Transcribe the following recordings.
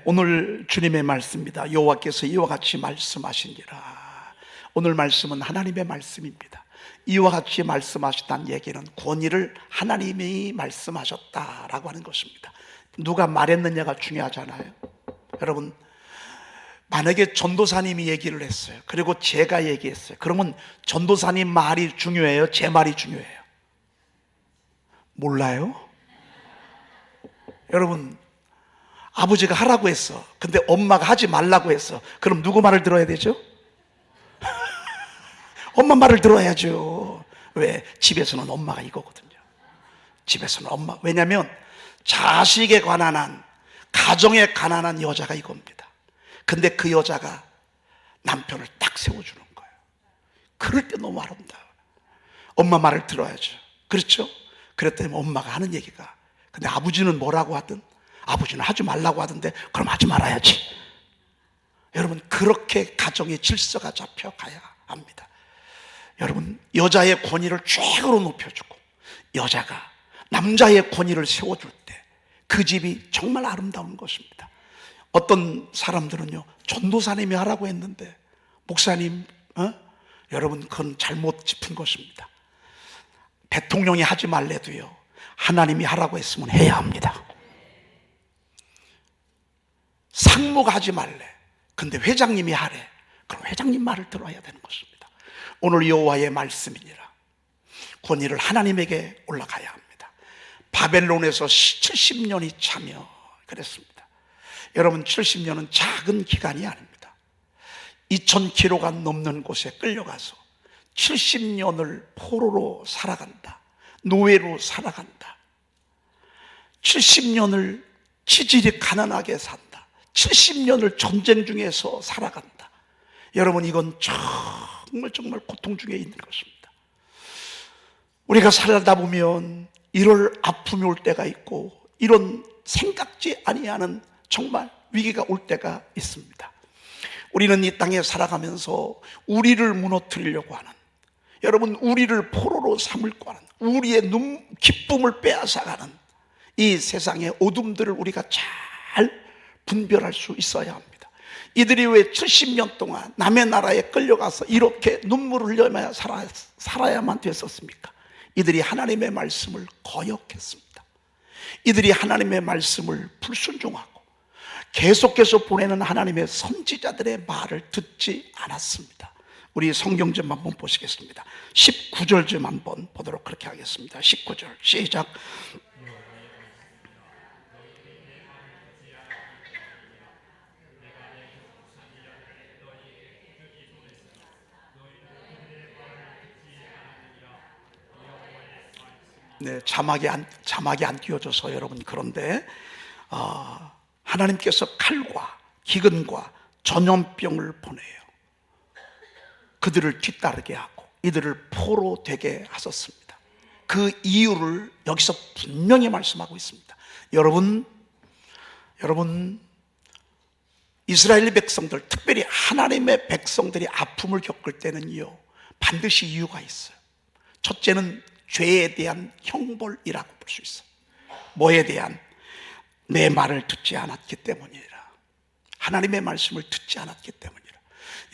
오늘 주님의 말씀입니다. 여호와께서 이와 같이 말씀하시니라. 오늘 말씀은 하나님의 말씀입니다. 이와 같이 말씀하셨다는 얘기는 권위를 하나님이 말씀하셨다라고 하는 것입니다. 누가 말했느냐가 중요하잖아요. 여러분, 만약에 전도사님이 얘기를 했어요. 그리고 제가 얘기했어요. 그러면 전도사님 말이 중요해요? 제 말이 중요해요? 몰라요? 여러분, 아버지가 하라고 했어. 근데 엄마가 하지 말라고 했어. 그럼 누구 말을 들어야 되죠? 엄마 말을 들어야죠. 왜? 집에서는 엄마가 이거거든요. 집에서는 엄마. 왜냐하면 자식에 관한 가정에 가난한 여자가 이겁니다. 근데 그 여자가 남편을 딱 세워주는 거예요. 그럴 때 너무 아름다워요. 엄마 말을 들어야죠. 그렇죠? 그랬더니 엄마가 하는 얘기가, 근데 아버지는 뭐라고 하든, 아버지는 하지 말라고 하던데 그럼 하지 말아야지. 여러분, 그렇게 가정의 질서가 잡혀가야 합니다. 여러분, 여자의 권위를 최고로 높여주고 여자가 남자의 권위를 세워줄 때 그 집이 정말 아름다운 것입니다. 어떤 사람들은요, 전도사님이 하라고 했는데 목사님, 여러분, 그건 잘못 짚은 것입니다. 대통령이 하지 말래도요, 하나님이 하라고 했으면 해야 합니다. 상무가 하지 말래, 근데 회장님이 하래, 그럼 회장님 말을 들어야 되는 것입니다. 오늘 여호와의 말씀이니라. 권위를 하나님에게 올라가야 합니다. 바벨론에서 70년이 차며 그랬습니다. 여러분, 70년은 작은 기간이 아닙니다. 2000km가 넘는 곳에 끌려가서 70년을 포로로 살아간다. 노예로 살아간다. 70년을 지질이 가난하게 산다. 70년을 전쟁 중에서 살아간다. 여러분, 이건 정말 고통 중에 있는 것입니다. 우리가 살다 보면 이럴 아픔이 올 때가 있고, 이런 생각지 아니하는 정말 위기가 올 때가 있습니다. 우리는 이 땅에 살아가면서 우리를 무너뜨리려고 하는, 여러분, 우리를 포로로 삼을고 하는, 우리의 기쁨을 빼앗아가는 이 세상의 어둠들을 우리가 잘 분별할 수 있어야 합니다. 이들이 왜 70년 동안 남의 나라에 끌려가서 이렇게 눈물을 흘려야 살아야만 됐었습니까? 이들이 하나님의 말씀을 거역했습니다. 이들이 하나님의 말씀을 불순종하고 계속해서 보내는 하나님의 선지자들의 말을 듣지 않았습니다. 우리 성경 좀 한번 보시겠습니다. 19절 좀 한번 보도록 그렇게 하겠습니다. 19절 시작. 네, 자막이 안 띄워져서 여러분, 그런데 하나님께서 칼과 기근과 전염병을 보내요. 그들을 뒤따르게 하고 이들을 포로 되게 하셨습니다. 그 이유를 여기서 분명히 말씀하고 있습니다. 여러분, 이스라엘 백성들, 특별히 하나님의 백성들이 아픔을 겪을 때는요, 반드시 이유가 있어요. 첫째는 죄에 대한 형벌이라고 볼 수 있어요. 뭐에 대한? 내 말을 듣지 않았기 때문이라. 하나님의 말씀을 듣지 않았기 때문이라.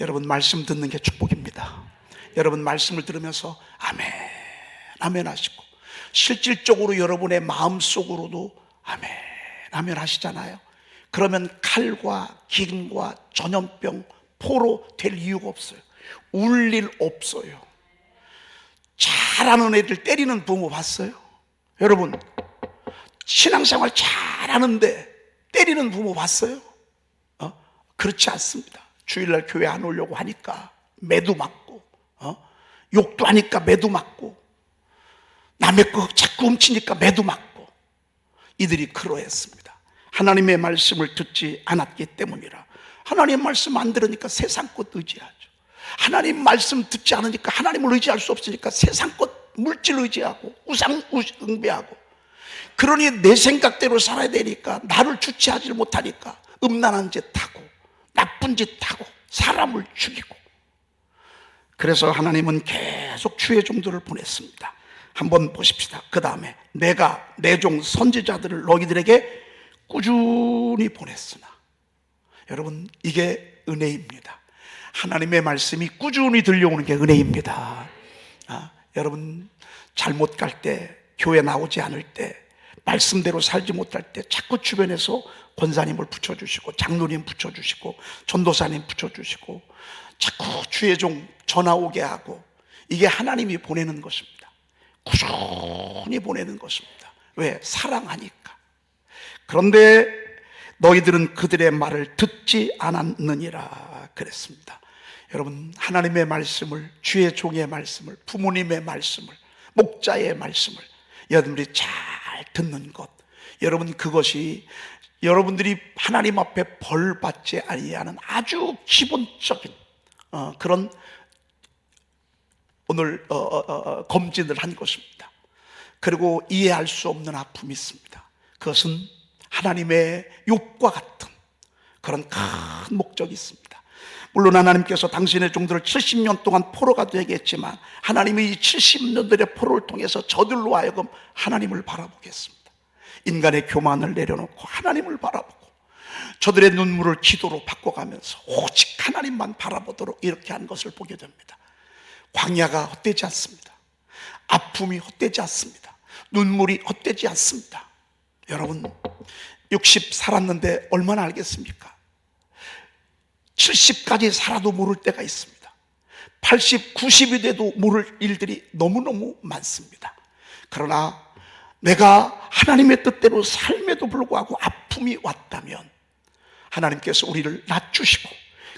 여러분, 말씀 듣는 게 축복입니다. 여러분, 말씀을 들으면서 아멘, 아멘 하시고, 실질적으로 여러분의 마음속으로도 아멘, 아멘 하시잖아요. 그러면 칼과 기근과 전염병, 포로 될 이유가 없어요. 울 일 없어요. 잘하는 애들 때리는 부모 봤어요? 여러분, 신앙생활 잘하는데 때리는 부모 봤어요? 그렇지 않습니다. 주일날 교회 안 오려고 하니까 매도 맞고, 욕도 하니까 매도 맞고, 남의 거 자꾸 훔치니까 매도 맞고, 이들이 그러했습니다. 하나님의 말씀을 듣지 않았기 때문이라. 하나님의 말씀 안 들으니까 세상 것 의지하죠. 하나님 말씀 듣지 않으니까, 하나님을 의지할 수 없으니까 세상 것, 물질 의지하고 우상 숭배하고, 그러니 내 생각대로 살아야 되니까 나를 주체하지 못하니까 음란한 짓 하고 나쁜 짓 하고 사람을 죽이고. 그래서 하나님은 계속 주의 종들을 보냈습니다. 한번 보십시다. 그 다음에 내가 내 종 선지자들을 너희들에게 꾸준히 보냈으나 여러분, 이게 은혜입니다. 하나님의 말씀이 꾸준히 들려오는 게 은혜입니다. 여러분, 잘못 갈 때, 교회 나오지 않을 때, 말씀대로 살지 못할 때 자꾸 주변에서 권사님을 붙여주시고, 장로님 붙여주시고, 전도사님 붙여주시고, 자꾸 주의 종 전화 오게 하고, 이게 하나님이 보내는 것입니다. 꾸준히 보내는 것입니다. 왜? 사랑하니까. 그런데 너희들은 그들의 말을 듣지 않았느니라 그랬습니다. 여러분, 하나님의 말씀을, 주의 종의 말씀을, 부모님의 말씀을, 목자의 말씀을 여러분들이 잘 듣는 것, 여러분, 그것이 여러분들이 하나님 앞에 벌 받지 아니하는 아주 기본적인 그런 오늘 검진을 한 것입니다. 그리고 이해할 수 없는 아픔이 있습니다. 그것은 하나님의 욕과 같은 그런 큰 목적이 있습니다. 물론 하나님께서 당신의 종들을 70년 동안 포로가 되게 했지만, 하나님이 이 70년들의 포로를 통해서 저들로 하여금 하나님을 바라보게 했습니다. 인간의 교만을 내려놓고 하나님을 바라보고, 저들의 눈물을 기도로 바꿔가면서 오직 하나님만 바라보도록 이렇게 한 것을 보게 됩니다. 광야가 헛되지 않습니다. 아픔이 헛되지 않습니다. 눈물이 헛되지 않습니다. 여러분, 60 살았는데 얼마나 알겠습니까? 70까지 살아도 모를 때가 있습니다. 80, 90이 돼도 모를 일들이 너무너무 많습니다. 그러나 내가 하나님의 뜻대로 삶에도 불구하고 아픔이 왔다면 하나님께서 우리를 낮추시고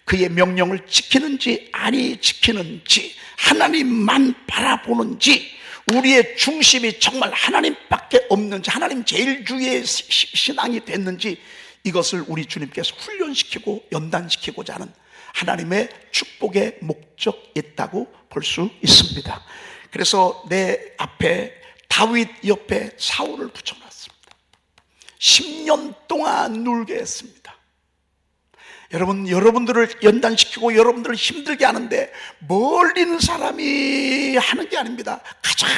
그의 명령을 지키는지 아니 지키는지, 하나님만 바라보는지, 우리의 중심이 정말 하나님밖에 없는지, 하나님 제일 주의 신앙이 됐는지, 이것을 우리 주님께서 훈련시키고 연단시키고자 하는 하나님의 축복의 목적이 있다고 볼 수 있습니다. 그래서 내 앞에 다윗 옆에 사울을 붙여놨습니다. 10년 동안 놀게 했습니다. 여러분, 여러분들을 연단시키고 여러분들을 힘들게 하는데 멀리 있는 사람이 하는 게 아닙니다. 가장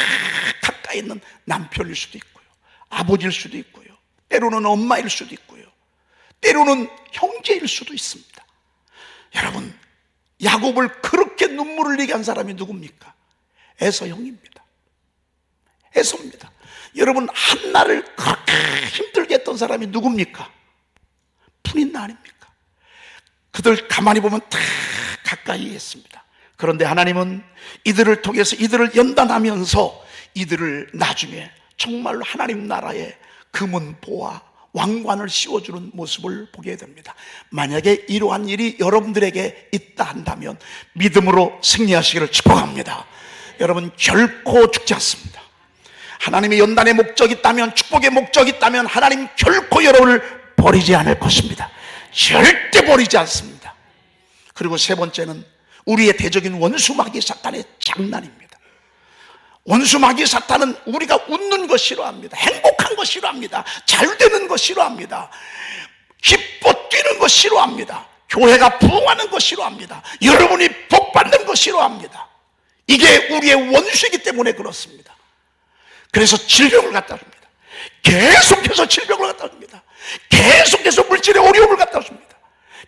가까이 있는 남편일 수도 있고요, 아버지일 수도 있고요, 때로는 엄마일 수도 있고요, 때로는 형제일 수도 있습니다. 여러분, 야곱을 그렇게 눈물을 흘리게 한 사람이 누굽니까? 에서 형입니다. 에서입니다. 여러분, 한나를 그렇게 힘들게 했던 사람이 누굽니까? 푸닌나 아닙니까? 그들 가만히 보면 다 가까이 했습니다. 그런데 하나님은 이들을 통해서 이들을 연단하면서 이들을 나중에 정말로 하나님 나라의 금은보와 왕관을 씌워주는 모습을 보게 됩니다. 만약에 이러한 일이 여러분들에게 있다 한다면 믿음으로 승리하시기를 축복합니다. 여러분, 결코 죽지 않습니다. 하나님의 연단의 목적이 있다면, 축복의 목적이 있다면 하나님 결코 여러분을 버리지 않을 것입니다. 절대 버리지 않습니다. 그리고 세 번째는 우리의 대적인 원수 마귀 사탄의 장난입니다. 원수 마귀 사탄은 우리가 웃는 거 싫어합니다. 행복한 거 싫어합니다. 잘 되는 거 싫어합니다. 기뻐 뛰는 거 싫어합니다. 교회가 부흥하는 거 싫어합니다. 여러분이 복 받는 거 싫어합니다. 이게 우리의 원수이기 때문에 그렇습니다. 그래서 질병을 갖다 줍니다. 계속해서 질병을 갖다 줍니다. 계속해서 물질의 어려움을 갖다 줍니다.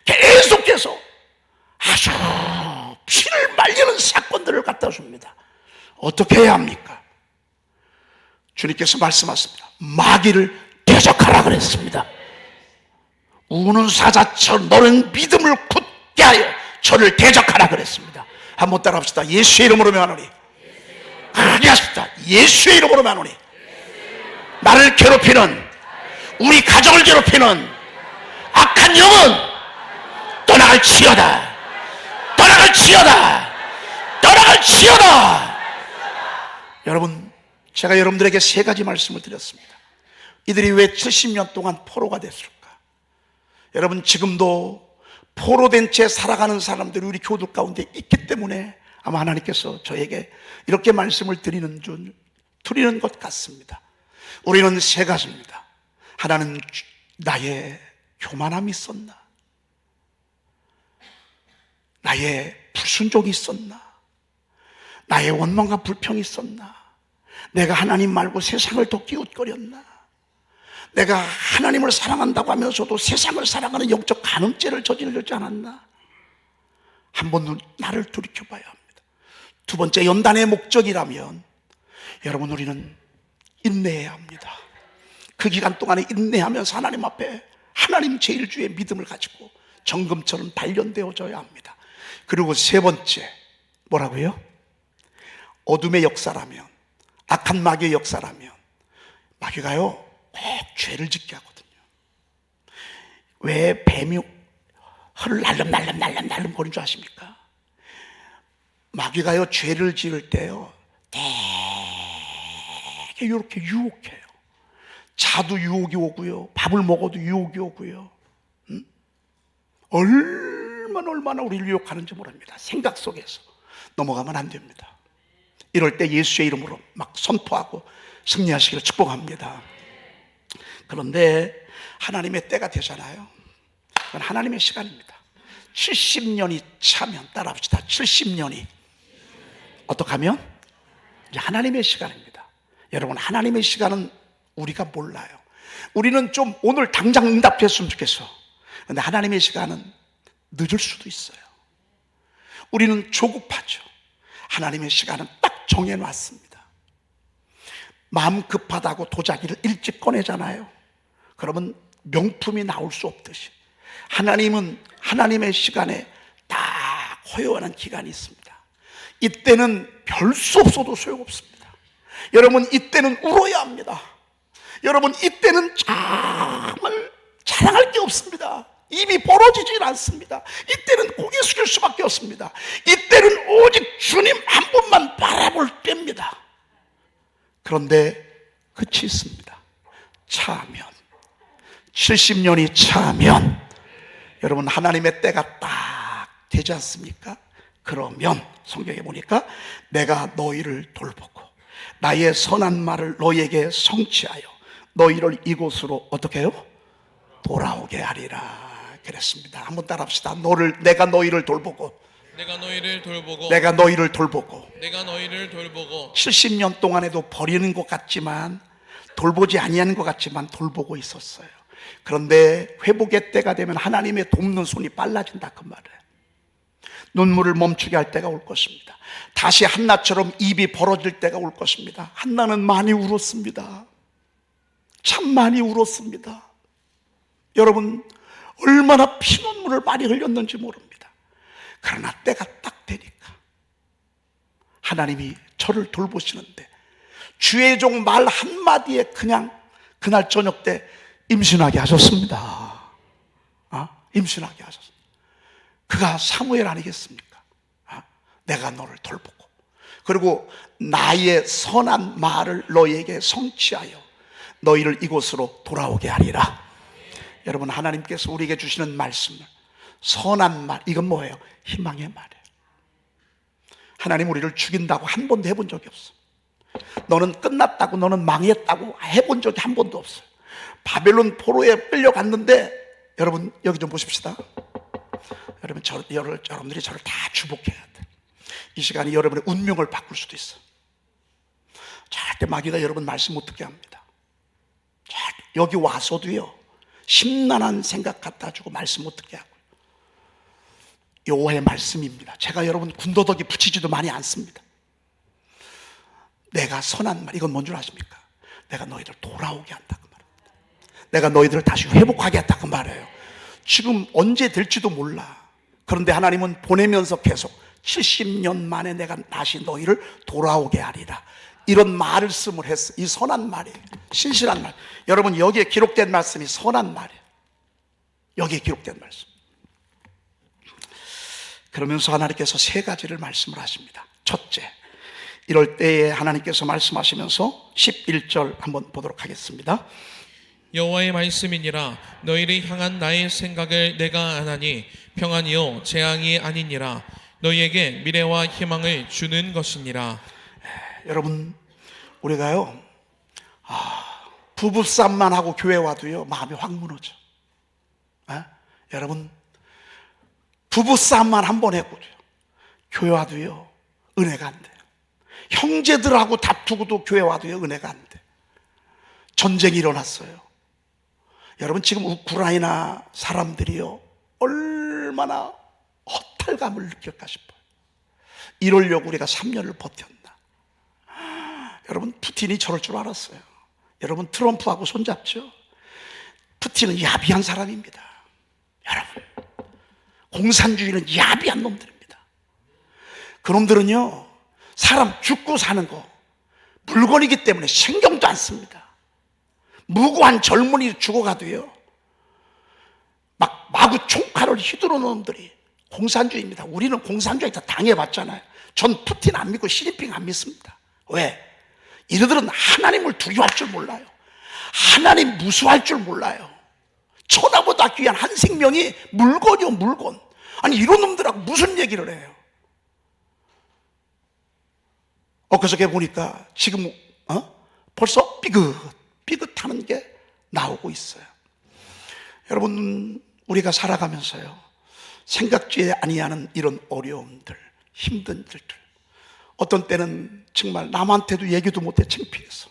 계속해서 아주 피를 말리는 사건들을 갖다 줍니다. 어떻게 해야 합니까? 주님께서 말씀하십니다. 마귀를 대적하라 그랬습니다. 우는 사자처럼 너는 믿음을 굳게 하여 저를 대적하라 그랬습니다. 한번 따라합시다. 예수의 이름으로 명하노니. 크게 하십시다. 예수의 이름으로 명하노니. 나를 괴롭히는, 우리 가정을 괴롭히는 악한 영은 떠나갈지어다. 떠나갈지어다. 떠나갈지어다. 여러분, 제가 여러분들에게 세 가지 말씀을 드렸습니다. 이들이 왜 70년 동안 포로가 됐을까? 여러분, 지금도 포로된 채 살아가는 사람들이 우리 교들 가운데 있기 때문에 아마 하나님께서 저에게 이렇게 말씀을 드리는 것 같습니다. 우리는 세 가지입니다. 하나는 나의 교만함이 있었나? 나의 불순종이 있었나? 나의 원망과 불평이 있었나? 내가 하나님 말고 세상을 더 기웃거렸나? 내가 하나님을 사랑한다고 하면서도 세상을 사랑하는 영적 간음죄를 저지르지 않았나? 한번 나를 돌이켜봐야 합니다. 두 번째, 연단의 목적이라면 여러분, 우리는 인내해야 합니다. 그 기간 동안에 인내하면서 하나님 앞에 하나님 제일주의 믿음을 가지고 정금처럼 단련되어져야 합니다. 그리고 세 번째, 뭐라고요? 어둠의 역사라면, 악한 마귀의 역사라면, 마귀가요 꼭 죄를 짓게 하거든요. 왜 뱀이 혀를 날름날름 거리는 줄 아십니까? 마귀가요 죄를 지을 때요 되게 이렇게 유혹해요. 자도 유혹이 오고요, 밥을 먹어도 유혹이 오고요. 얼마나 우리를 유혹하는지 모릅니다. 생각 속에서 넘어가면 안 됩니다. 이럴 때 예수의 이름으로 막 선포하고 승리하시기를 축복합니다. 그런데 하나님의 때가 되잖아요. 그건 하나님의 시간입니다. 70년이 차면, 따라합시다. 70년이 어떻게 하면? 이제 하나님의 시간입니다. 여러분, 하나님의 시간은 우리가 몰라요. 우리는 좀 오늘 당장 응답했으면 좋겠어. 그런데 하나님의 시간은 늦을 수도 있어요. 우리는 조급하죠. 하나님의 시간은 딱 정해놨습니다. 마음 급하다고 도자기를 일찍 꺼내잖아요. 그러면 명품이 나올 수 없듯이 하나님은 하나님의 시간에 딱 허용하는 기간이 있습니다. 이때는 별 수 없어도 소용없습니다. 여러분, 이때는 울어야 합니다. 여러분, 이때는 정말 자랑할 게 없습니다. 입이 벌어지질 않습니다. 이때는 고개 숙일 수밖에 없습니다. 이때는 오직 주님 한 분만 바라볼 때입니다. 그런데 끝이 있습니다. 차면, 70년이 차면 여러분, 하나님의 때가 딱 되지 않습니까? 그러면 성경에 보니까 내가 너희를 돌보고 나의 선한 말을 너희에게 성취하여 너희를 이곳으로 어떻게 해요? 돌아오게 하리라 그랬습니다. 한번 따라합시다. 내가 너희를 돌보고 내가 너희를 돌보고 내가 너희를 돌보고 내가 너희를 돌보고 70년 동안에도 버리는 것 같지만, 돌보지 아니하는 것 같지만 돌보고 있었어요. 그런데 회복의 때가 되면 하나님의 돕는 손이 빨라진다 그 말이에요. 눈물을 멈추게 할 때가 올 것입니다. 다시 한나처럼 입이 벌어질 때가 올 것입니다. 한나는 많이 울었습니다. 참 많이 울었습니다. 여러분, 얼마나 피눈물을 많이 흘렸는지 모릅니다. 그러나 때가 딱 되니까 하나님이 저를 돌보시는데 주의 종 말 한마디에 그냥 그날 저녁 때 임신하게 하셨습니다. 임신하게 하셨습니다. 그가 사무엘 아니겠습니까? 내가 너를 돌보고 그리고 나의 선한 말을 너희에게 성취하여 너희를 이곳으로 돌아오게 하리라. 여러분, 하나님께서 우리에게 주시는 말씀을, 선한 말, 이건 뭐예요? 희망의 말이에요. 하나님 우리를 죽인다고 한 번도 해본 적이 없어. 너는 끝났다고, 너는 망했다고 해본 적이 한 번도 없어요. 바벨론 포로에 끌려갔는데, 여러분 여기 좀 보십시다. 여러분, 여러분들이 저를 다 주목해야 돼. 이 시간이 여러분의 운명을 바꿀 수도 있어. 절대 마귀가 여러분 말씀 못 듣게 합니다. 여기 와서도요, 심란한 생각 갖다 주고 말씀 못 듣게 하고. 여호와의 말씀입니다. 제가 여러분 군더더기 붙이지도 많이 않습니다. 내가 선한 말, 이건 뭔 줄 아십니까? 내가 너희들 돌아오게 한다 그 말입니다. 내가 너희들을 다시 회복하게 한다 그 말이에요. 지금 언제 될지도 몰라. 그런데 하나님은 보내면서 계속 70년 만에 내가 다시 너희를 돌아오게 하리라, 이런 말씀을 했어. 이 선한 말이에요. 신실한 말. 여러분, 여기에 기록된 말씀이 선한 말이에요. 여기에 기록된 말씀. 그러면서 하나님께서 세 가지를 말씀을 하십니다. 첫째, 이럴 때에 하나님께서 말씀하시면서 11절 한번 보도록 하겠습니다. 여호와의 말씀이니라. 너희를 향한 나의 생각을 내가 아나니 평안이요 재앙이 아니니라. 너희에게 미래와 희망을 주는 것이니라. 여러분, 우리가요 부부싸움만 하고 교회 와도요 마음이 확 무너져. 여러분, 부부싸움만 한 번 해도 교회 와도요 은혜가 안 돼요. 형제들하고 다투고도 교회 와도요 은혜가 안 돼. 전쟁이 일어났어요. 여러분, 지금 우크라이나 사람들이요, 얼마나 허탈감을 느낄까 싶어요. 이러려고 우리가 3년을 버텼나. 여러분, 푸틴이 저럴 줄 알았어요. 여러분, 트럼프하고 손잡죠? 푸틴은 야비한 사람입니다. 여러분, 공산주의는 야비한 놈들입니다. 그놈들은요, 사람 죽고 사는 거 물건이기 때문에 신경도 안 씁니다. 무고한 젊은이 죽어가도요, 막 마구 총칼을 휘두르는 놈들이 공산주의입니다. 우리는 공산주의 다 당해봤잖아요. 전 푸틴 안 믿고 시진핑 안 믿습니다. 왜? 이들은 하나님을 두려워할 줄 몰라요. 하나님 무수할 줄 몰라요. 천하보다 귀한 한 생명이 물건이요, 물건. 아니, 이런 놈들하고 무슨 얘기를 해요? 엊그저께 보니까 지금 벌써 삐긋하는 게 나오고 있어요. 여러분, 우리가 살아가면서요, 생각지 아니하는 이런 어려움들, 힘든 일들, 어떤 때는 정말 남한테도 얘기도 못해 창피해서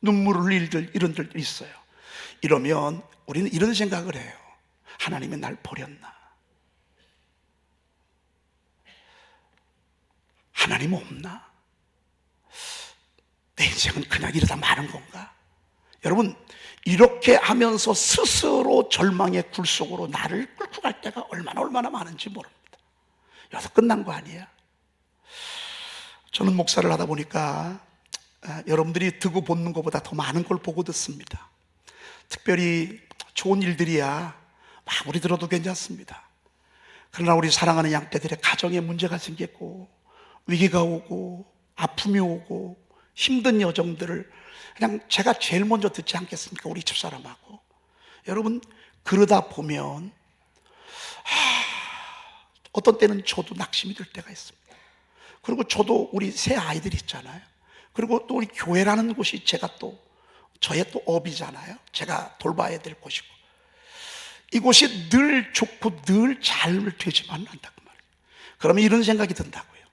눈물을 흘릴 이런 일들이 있어요. 이러면 우리는 이런 생각을 해요. 하나님이 날 버렸나? 하나님 없나? 내 인생은 그냥 이러다 마는 건가? 여러분, 이렇게 하면서 스스로 절망의 굴 속으로 나를 끌고 갈 때가 얼마나 많은지 모릅니다. 여기서 끝난 거 아니에요? 저는 목사를 하다 보니까 여러분들이 듣고 보는 것보다 더 많은 걸 보고 듣습니다. 특별히 좋은 일들이야 아무리 들어도 괜찮습니다. 그러나 우리 사랑하는 양떼들의 가정에 문제가 생겼고, 위기가 오고, 아픔이 오고, 힘든 여정들을 그냥 제가 제일 먼저 듣지 않겠습니까? 우리 집사람하고. 여러분, 그러다 보면 어떤 때는 저도 낙심이 들 때가 있습니다. 그리고 저도 우리 새 아이들이 있잖아요. 그리고 또 우리 교회라는 곳이 제가 또 저의 또 업이잖아요. 제가 돌봐야 될 곳이고, 이곳이 늘 좋고 늘 잘 되지만은 않다고 말이에요. 그러면 이런 생각이 든다고요.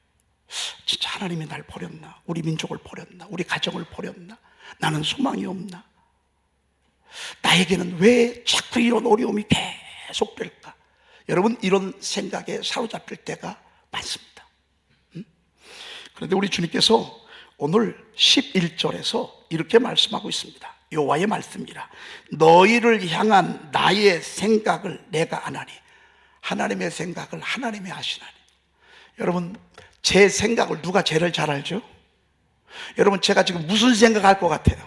진짜 하나님이 날 버렸나? 우리 민족을 버렸나? 우리 가정을 버렸나? 나는 소망이 없나? 나에게는 왜 자꾸 이런 어려움이 계속될까? 여러분, 이런 생각에 사로잡힐 때가 많습니다. 그런데 우리 주님께서 오늘 11절에서 이렇게 말씀하고 있습니다. 여호와의 말씀이라. 너희를 향한 나의 생각을 내가 아나니. 하나님의 생각을 하나님이 아시나니. 여러분, 제 생각을 누가 제일 잘 알죠? 여러분, 제가 지금 무슨 생각할 것 같아요?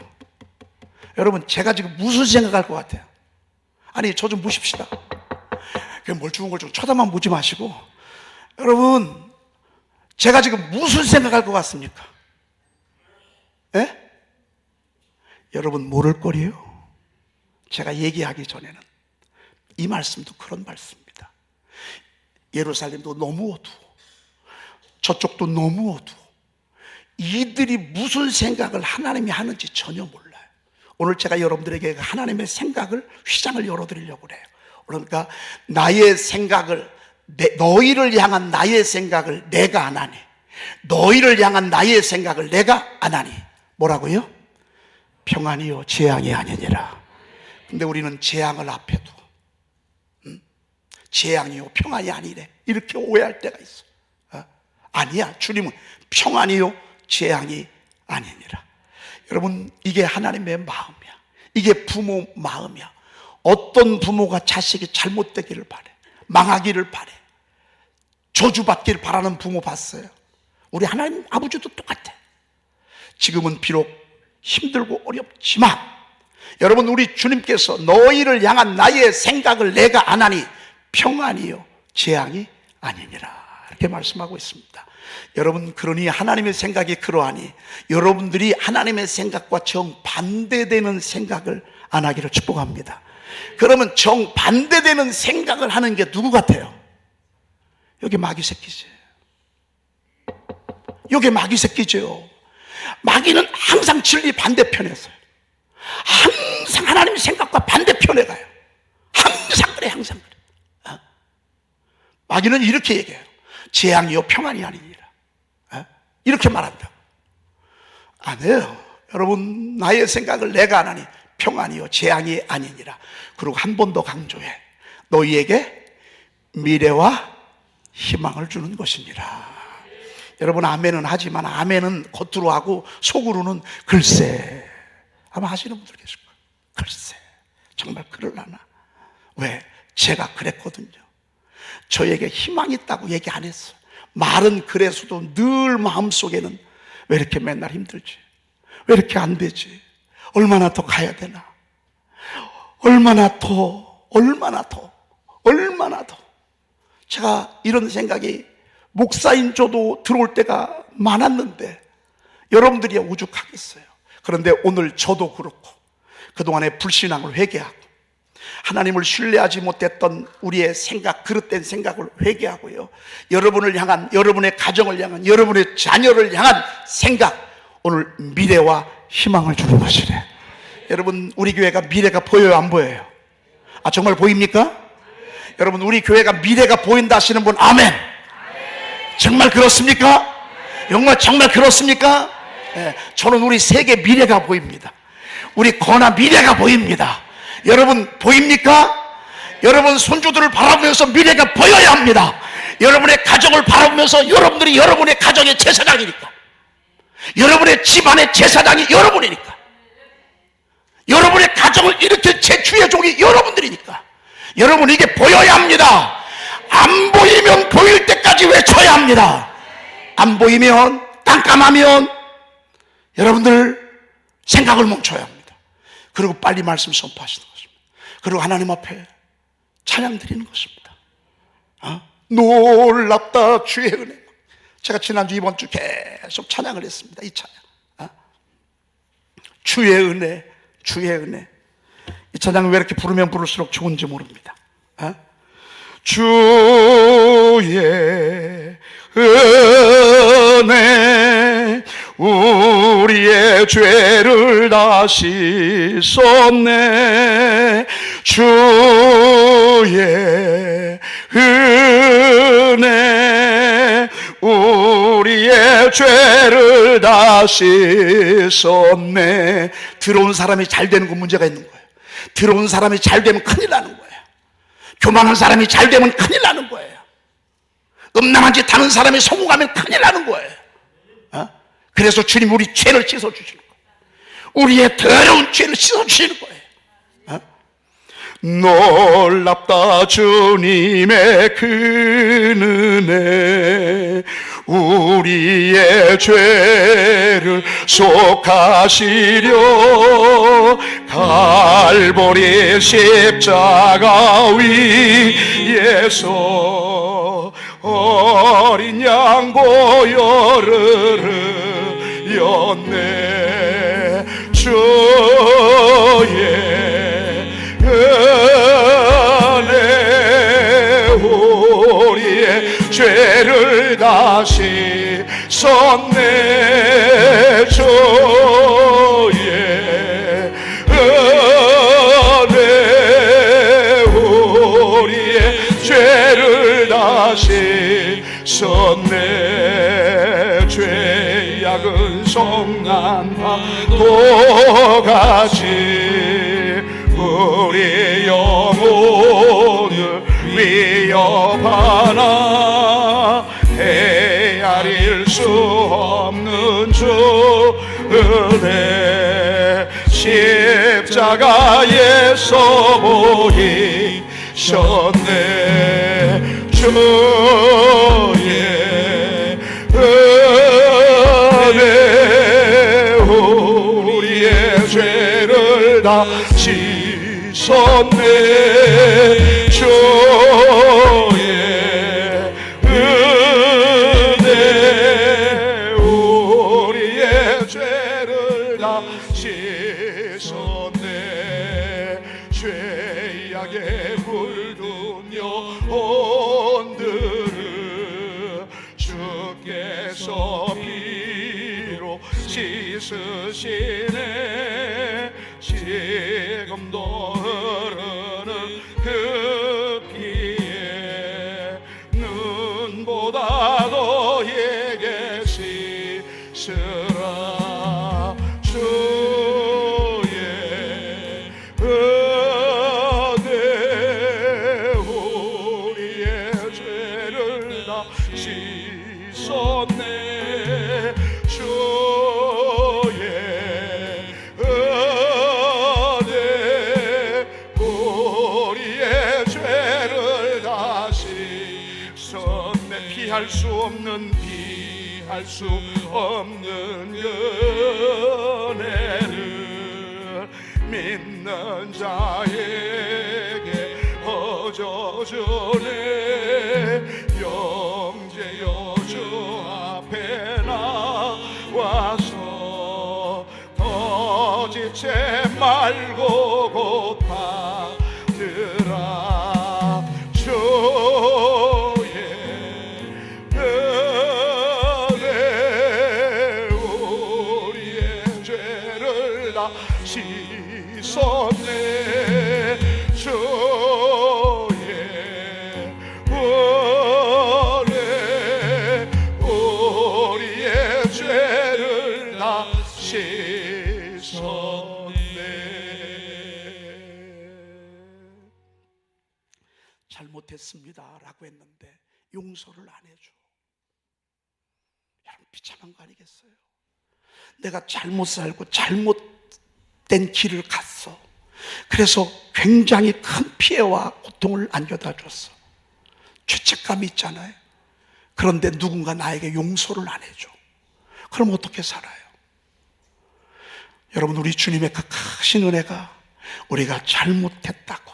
여러분, 제가 지금 무슨 생각할 것 같아요? 아니, 저 좀 보십시다. 그냥 멀쩡한 걸 좀 쳐다만 보지 마시고, 여러분, 제가 지금 무슨 생각할 것 같습니까? 예? 여러분, 모를 거리요. 제가 얘기하기 전에는 이 말씀도 그런 말씀입니다. 예루살렘도 너무 어두워, 저쪽도 너무 어두워. 이들이 무슨 생각을 하나님이 하는지 전혀 몰라요. 오늘 제가 여러분들에게 하나님의 생각을, 휘장을 열어드리려고 그래요. 그러니까 나의 생각을, 너희를 향한 나의 생각을 내가 안 하니, 너희를 향한 나의 생각을 내가 안 하니. 뭐라고요? 평안이요 재앙이 아니니라. 근데 우리는 재앙을 앞에 두고 재앙이요 평안이 아니래, 이렇게 오해할 때가 있어. 아니야, 주님은 평안이요 재앙이 아니니라. 여러분, 이게 하나님의 마음이야. 이게 부모 마음이야. 어떤 부모가 자식이 잘못되기를 바래, 망하기를 바래, 저주받기를 바라는 부모 봤어요? 우리 하나님 아버지도 똑같아. 지금은 비록 힘들고 어렵지만, 여러분, 우리 주님께서 너희를 향한 나의 생각을 내가 안 하니 평안이요 재앙이 아니니라, 이렇게 말씀하고 있습니다. 여러분, 그러니 하나님의 생각이 그러하니 여러분들이 하나님의 생각과 정반대되는 생각을 안 하기를 축복합니다. 그러면 정반대되는 생각을 하는 게 누구 같아요? 여기 마귀 새끼지. 여기 마귀 새끼죠. 마귀는 항상 진리 반대편에서, 항상 하나님의 생각과 반대편에 가요. 항상 그래, 항상 그래. 마귀는 이렇게 얘기해요. 재앙이요 평안이 아니니라. 이렇게 말한다. 안 해요. 여러분, 나의 생각을 내가 안 하니 평안이요 재앙이 아니니라. 그리고 한 번 더 강조해. 너희에게 미래와 희망을 주는 것이니라. 여러분 아멘은 하지만 아멘은 겉으로 하고 속으로는 글쎄 아마 하시는 분들 계실 거예요. 글쎄 정말 그럴라나. 왜? 제가 그랬거든요. 저에게 희망이 있다고 얘기 안 했어요. 말은 그래서도 늘 마음속에는 왜 이렇게 맨날 힘들지? 왜 이렇게 안 되지? 얼마나 더 가야 되나? 얼마나 더 제가 이런 생각이 목사인 저도 들어올 때가 많았는데 여러분들이 오죽하겠어요. 그런데 오늘 저도 그렇고 그동안의 불신앙을 회개하고 하나님을 신뢰하지 못했던 우리의 생각, 그릇된 생각을 회개하고요, 여러분을 향한, 여러분의 가정을 향한, 여러분의 자녀를 향한 생각, 오늘 미래와 희망을 주는 것이래. 여러분 우리 교회가 미래가 보여요 안 보여요? 아 정말 보입니까? 여러분 우리 교회가 미래가 보인다 하시는 분 아멘. 정말 그렇습니까? 정말 그렇습니까? 네, 저는 우리 세계 미래가 보입니다. 우리 건화 미래가 보입니다. 여러분 보입니까? 여러분 손주들을 바라보면서 미래가 보여야 합니다. 여러분의 가정을 바라보면서 여러분들이 여러분의 가정의 제사장이니까, 여러분의 집안의 제사장이 여러분이니까, 여러분의 가정을 일으킬 제주의 종이 여러분들이니까 여러분 이게 보여야 합니다. 안 보이면 보일 때까지 외쳐야 합니다. 안 보이면, 깜깜하면 여러분들 생각을 멈춰야 합니다. 그리고 빨리 말씀 선포하시는 것입니다. 그리고 하나님 앞에 찬양 드리는 것입니다. 놀랍다 주의 은혜. 제가 지난주 이번 주 계속 찬양을 했습니다. 이 찬양, 주의 은혜, 주의 은혜. 이 찬양을 왜 이렇게 부르면 부를수록 좋은지 모릅니다. 주의 은혜 우리의 죄를 다 씻었네. 주의 은혜 우리의 죄를 다 씻었네. 들어온 사람이 잘 되는 건 문제가 있는 거예요. 들어온 사람이 잘 되면 큰일 나는 거예요. 교만한 사람이 잘 되면 큰일 나는 거예요. 음란한 짓 하는 사람이 성공하면 큰일 나는 거예요. 그래서 주님 우리 죄를 씻어주시는 거예요. 우리의 더러운 죄를 씻어주시는 거예요. 놀랍다 주님의 그 은혜 우리의 죄를 속하시려 갈보리 십자가 위에서 어린 양 보혈을 흘렸네. 주의 은혜 우리의 죄를 다시 씻었네. 주의 은혜 우리의 죄를 다시 씻었네. 죄악은 성난과 똑같이 우리 영혼을 위협하나 헤아릴 수 없는 주 은혜 십자가에서 보이셨네. 주의 은혜 우리의 죄를 다 씻었네. 주의 은혜 우리의 죄를 다 씻었네. 죄악에 물든 영혼들을 주께서 피로 씻으시네. 지금도 흐르는 그 피에 눈보다 너에게 씻으라. 주의 씻었네. 주의 은혜 우리의 죄를 다 씻었네. 피할 수 없는 은혜를 믿는 자에게 허저주네. 영제여 주 앞에 나와서 더 지체 말고 곧 받으라. 주의 은혜 우리의 죄를 다 씻었네. 주의 은혜 우리의 죄를 다 씻었네. 잘못했습니다 라고 했는데 용서를 안 해줘. 여러분 비참한 거 아니겠어요? 내가 잘못 살고 잘못된 길을 갔어. 그래서 굉장히 큰 피해와 고통을 안겨다 줬어. 죄책감이 있잖아요. 그런데 누군가 나에게 용서를 안 해줘. 그럼 어떻게 살아요? 여러분, 우리 주님의 그 크신 은혜가 우리가 잘못했다고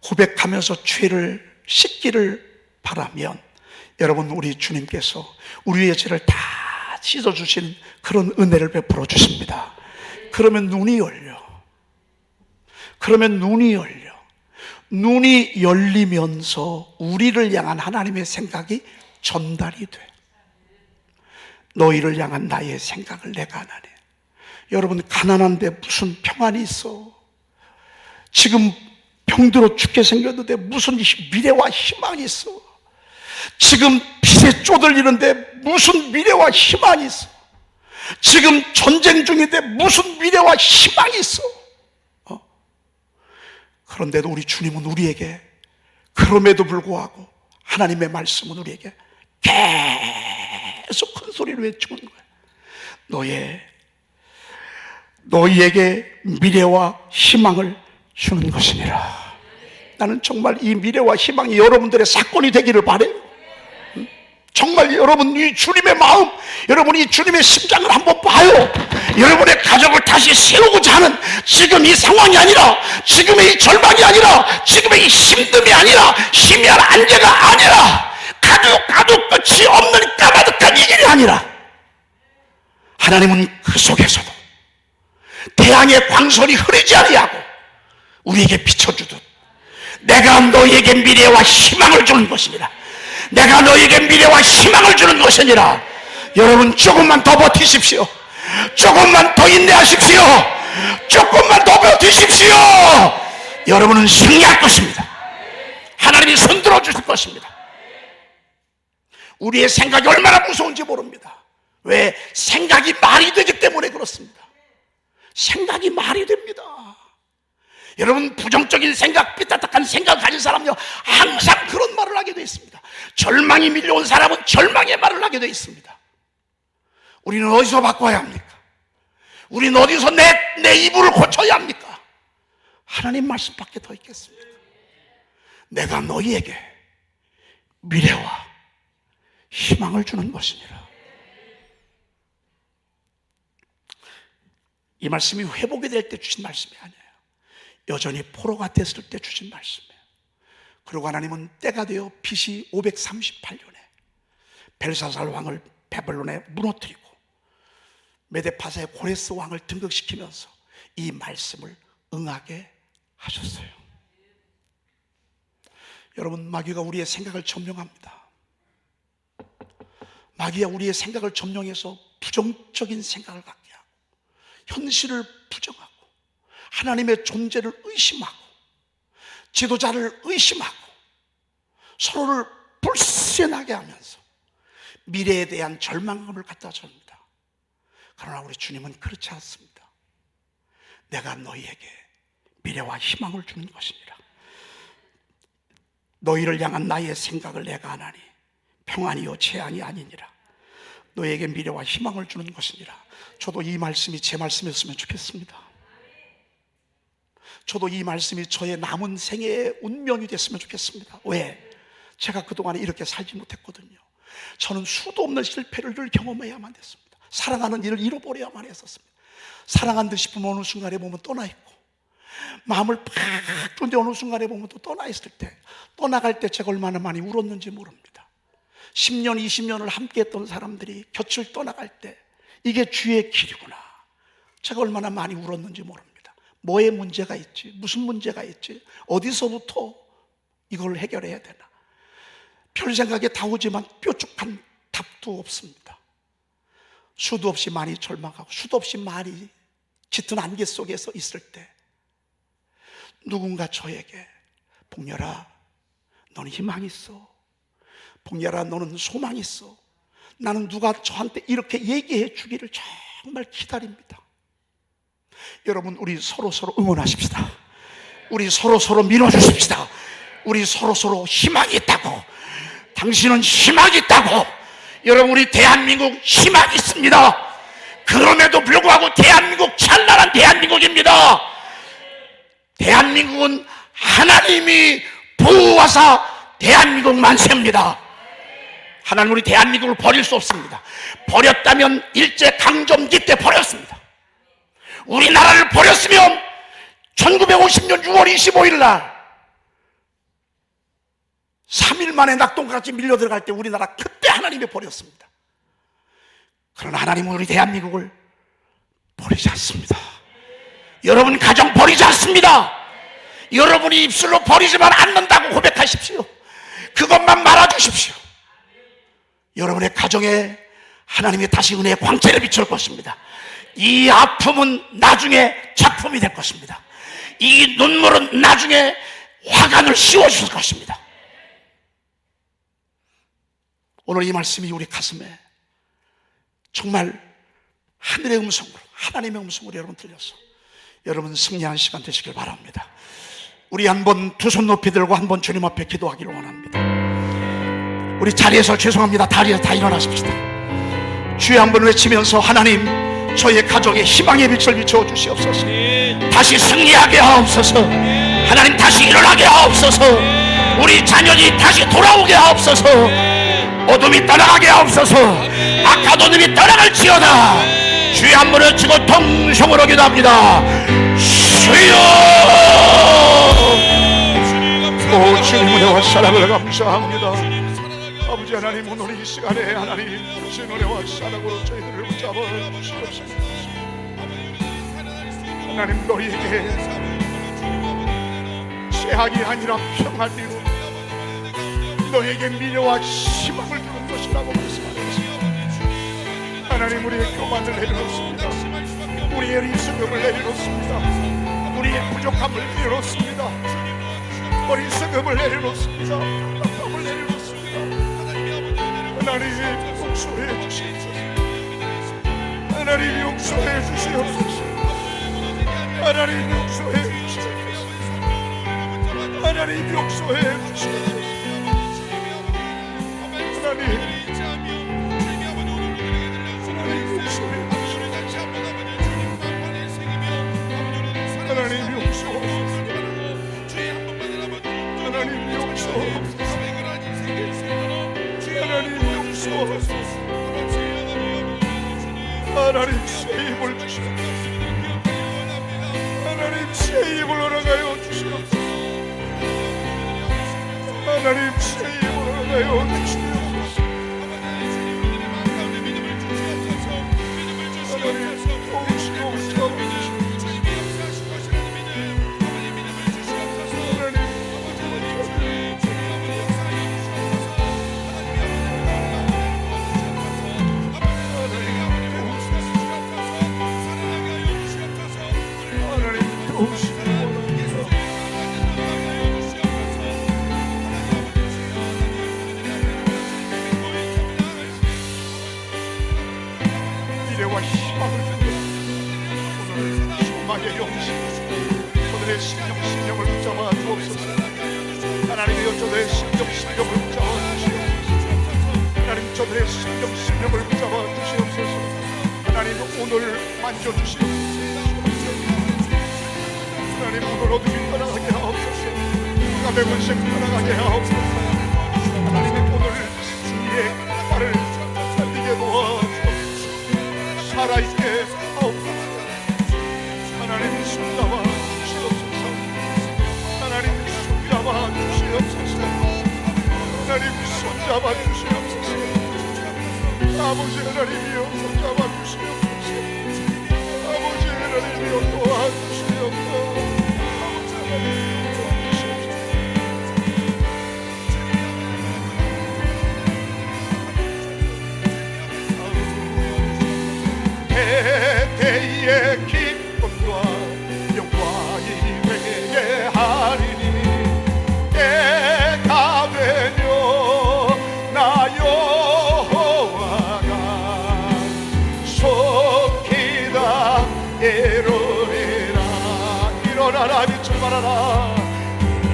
고백하면서 죄를 씻기를 바라면, 여러분, 우리 주님께서 우리의 죄를 다 씻어주시는 그런 은혜를 베풀어 주십니다. 그러면 눈이 열려. 눈이 열리면서 우리를 향한 하나님의 생각이 전달이 돼. 너희를 향한 나의 생각을 내가 하나니. 여러분, 가난한데 무슨 평안이 있어? 지금 병들어 죽게 생겼는데 무슨 미래와 희망이 있어? 지금 빚에 쪼들리는데 무슨 미래와 희망이 있어? 지금 전쟁 중인데 무슨 미래와 희망이 있어? 그런데도 우리 주님은 우리에게, 그럼에도 불구하고 하나님의 말씀은 우리에게 계속 큰 소리를 외치는 거예요. 너희에게 미래와 희망을 주는 것이니라. 나는 정말 이 미래와 희망이 여러분들의 사건이 되기를 바라요. 정말 여러분, 이 주님의 마음, 여러분 이 주님의 심장을 한번 봐요. 여러분의 가족을 다시 세우고자 하는 지금 이 상황이 아니라, 지금의 이 절망이 아니라, 지금의 이 힘듦이 아니라, 희미한 안개가 아니라, 가도 끝이 없는 까마득한 이 길이 아니라, 하나님은 그 속에서도 태양의 광선이 흐리지 아니하고 우리에게 비춰주듯 내가 너희에게 미래와 희망을 주는 것이니라. 내가 너희에게 미래와 희망을 주는 것이니라. 여러분, 조금만 더 버티십시오. 조금만 더 인내하십시오. 조금만 더 버티십시오. 여러분은 승리할 것입니다. 하나님이 손들어 주실 것입니다. 우리의 생각이 얼마나 무서운지 모릅니다. 왜? 생각이 말이 되기 때문에 그렇습니다. 생각이 말이 됩니다. 여러분, 부정적인 생각, 삐딱딱한 생각을 가진 사람은요, 항상 그런 말을 하게 되어 있습니다. 절망이 밀려온 사람은 절망의 말을 하게 되어 있습니다. 우리는 어디서 바꿔야 합니까? 우리는 어디서 내 이불을 고쳐야 합니까? 하나님 말씀밖에 더 있겠습니까? 내가 너희에게 미래와 희망을 주는 것이니라. 이 말씀이 회복이 될 때 주신 말씀이 아니에요. 여전히 포로가 됐을 때 주신 말씀이에요. 그리고 하나님은 때가 되어 BC 538년에 벨사살 왕을 바벨론에 무너뜨리고 메데파사의 고레스 왕을 등극시키면서 이 말씀을 응하게 하셨어요. 여러분, 마귀가 우리의 생각을 점령합니다. 마귀가 우리의 생각을 점령해서 부정적인 생각을 갖게 하고, 현실을 부정하고, 하나님의 존재를 의심하고, 지도자를 의심하고, 서로를 불신하게 하면서 미래에 대한 절망감을 갖다 줍니다. 그러나 우리 주님은 그렇지 않습니다. 내가 너희에게 미래와 희망을 주는 것이니라. 너희를 향한 나의 생각을 내가 하나니 평안이요 재앙이 아니니라. 너에게 미래와 희망을 주는 것이니라. 저도 이 말씀이 제 말씀이었으면 좋겠습니다. 저도 이 말씀이 저의 남은 생애의 운명이 됐으면 좋겠습니다. 왜? 제가 그동안에 이렇게 살지 못했거든요. 저는 수도 없는 실패를 늘 경험해야만 됐습니다. 사랑하는 일을 잃어버려야만 했었습니다. 사랑한 듯 싶으면 어느 순간에 보면 떠나 있고, 마음을 팍 뚫는데 어느 순간에 보면 또 떠나 있을 때, 떠나갈 때 제가 얼마나 많이 울었는지 모릅니다. 10년, 20년을 함께 했던 사람들이 곁을 떠나갈 때 이게 주의 길이구나, 제가 얼마나 많이 울었는지 모릅니다. 뭐에 문제가 있지? 무슨 문제가 있지? 어디서부터 이걸 해결해야 되나? 별 생각에 다 오지만 뾰족한 답도 없습니다. 수도 없이 많이 절망하고 수도 없이 많이 짙은 안개 속에서 있을 때 누군가 저에게 복렬아, 너는 희망이 있어. 복렬아, 너는 소망이 있어. 나는 누가 저한테 이렇게 얘기해 주기를 정말 기다립니다. 여러분, 우리 서로 응원하십시다. 우리 서로 밀어주십시다. 우리 서로 희망이 있다고. 당신은 희망이 있다고. 여러분, 우리 대한민국 희망이 있습니다. 그럼에도 불구하고 대한민국 찬란한 대한민국입니다. 대한민국은 하나님이 보호하사 대한민국 만세입니다. 하나님 우리 대한민국을 버릴 수 없습니다. 버렸다면 일제강점기 때 버렸습니다. 우리나라를 버렸으면 1950년 6월 25일 날 3일 만에 낙동강같이 밀려 들어갈 때 우리나라 그때 하나님이 버렸습니다. 그러나 하나님은 우리 대한민국을 버리지 않습니다. 여러분 가정 버리지 않습니다. 여러분이 입술로 버리지만 않는다고 고백하십시오. 그것만 말아주십시오. 여러분의 가정에 하나님이 다시 은혜의 광채를 비출 것입니다. 이 아픔은 나중에 작품이 될 것입니다. 이 눈물은 나중에 화관을 씌워줄 것입니다. 오늘 이 말씀이 우리 가슴에 정말 하늘의 음성으로, 하나님의 음성으로 여러분 들려서 여러분 승리하는 시간 되시길 바랍니다. 우리 한번 두 손 높이 들고 한번 주님 앞에 기도하기를 원합니다. 우리 자리에서 죄송합니다. 다리에서 다 일어나십시다. 주여 한번 외치면서 하나님, 저의 가정에 희망의 빛을 비춰 주시옵소서. 다시 승리하게 하옵소서. 하나님 다시 일어나게 하옵소서. 우리 자녀들이 다시 돌아오게 하옵소서. 어둠이 떠나가게 하옵소서. 악한 어둠이 떠나갈지어다. 주여 한 번 외치고 통성으로 기도합니다. 주여, 오 주님 은혜와 사랑을 감사합니다. 아버지 하나님, 오늘 이 시간에 하나님 주신 은혜와 사랑으로 저희들을 붙잡아 주시옵소서. 하나님, 너희에게 죄악이 아니라 평안이요 너에게 미래와 희망을 주는 것이라고 말씀하셨습니다. 하나님, 우리의 교만을 내려놓습니다. 우리의 리스금을 내려놓습니다. 우리의 부족함을 내려놓습니다. 어리석음을 내려놓습니다. 답답함을 내려놓습니다. 하나님 용서해 주시옵소서. 하나님 용서해 주시옵소서. 하나님 용서해 주시옵소서. 하나님 용서해 주시옵소서. 하나님 하나님 용서하소서. 하나님 용서하소서. 하나님 용서하소서. 하나님 새 힘을 주시옵소서. 하나님 새 힘을 허락하여 주시옵소서. 하나님 새 힘을 허락하여 주시옵소서. 하나님 도우시옵소서. 미래와 희망을 심령을 붙잡아 주시옵소서. 하나님 오늘 만져주시옵소서. 하나님 오늘 어둠이 떠나가게 하옵소서. 가백은 색 떠나가게 하옵소서. 하나님 오늘 주의 나를 살리게 도와주옵소서. 살아있게 하옵소서. 하나님 손잡아 주시옵소서. 하나님 손잡아 주시옵소서. 하나님 손잡아 주시옵소서. 아버지 하나님이여 손잡아 주시옵소서. 아버지 하나님이여 도와주시옵소서. 아버지 하나님이여 도와주시옵소서. 대대의 기쁨과 영광이 되게 하리니 때가 되며 나 여호와가 속히다 이루리라. 일어나라 빛을 발하라.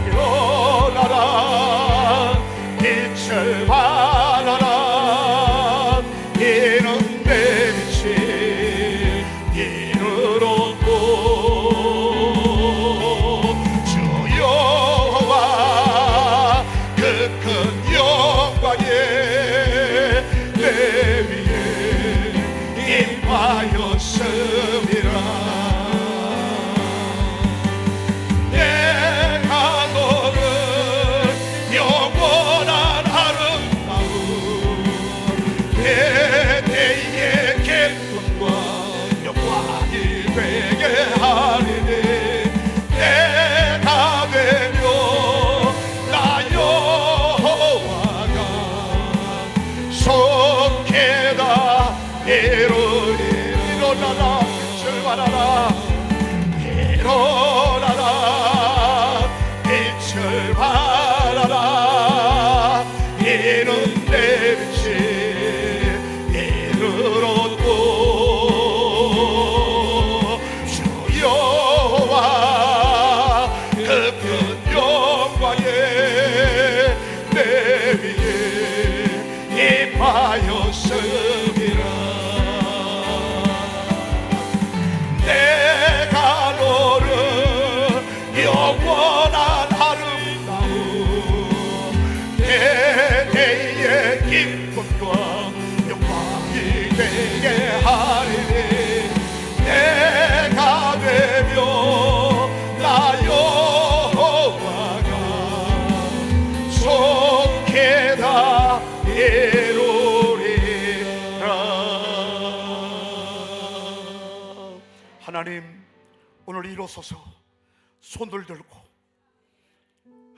일어나라 빛을 발하라. 이는 내 빛이 이르렀고 주 여호와 그 큰 영광에 내 위에 임하였음이라. 내가 너를 영원한 아름다움 대대의 기쁨과 영광이 되게 하리니 내가 되며 나 여호와가 속히다 이루리. 일어나라 출발하라. 일어나라 빛을 발하라. 이는 내 빛이 이르렀고 주 여호와 그 큰 영광에 내 위에 임하였음이라. 내가 너를 영원한 아름다움 대대의 기쁨과 영광이 되게 하리니 내가 되며 나 여호와가 속히다 이루리라. 하나님 오늘 일어서서 손을 들고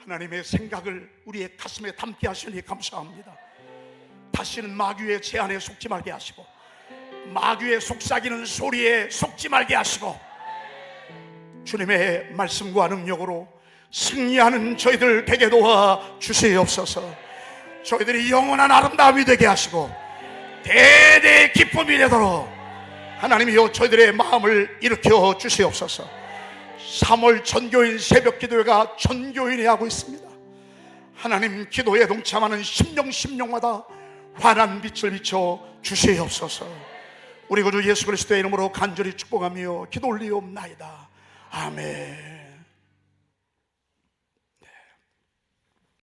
하나님의 생각을 우리의 가슴에 담게 하시니 감사합니다. 다시는 마귀의 제안에 속지 말게 하시고 마귀의 속삭이는 소리에 속지 말게 하시고 주님의 말씀과 능력으로 승리하는 저희들 되게 도와 주시옵소서. 저희들이 영원한 아름다움이 되게 하시고 대대의 기쁨이 되도록 하나님이여 저희들의 마음을 일으켜 주시옵소서. 3월 전교인 새벽기도회가 전교인이 하고 있습니다. 하나님 기도에 동참하는 심령마다 환한 빛을 비춰 주시옵소서. 우리 구주 예수 그리스도의 이름으로 간절히 축복하며 기도 올리옵나이다. 아멘.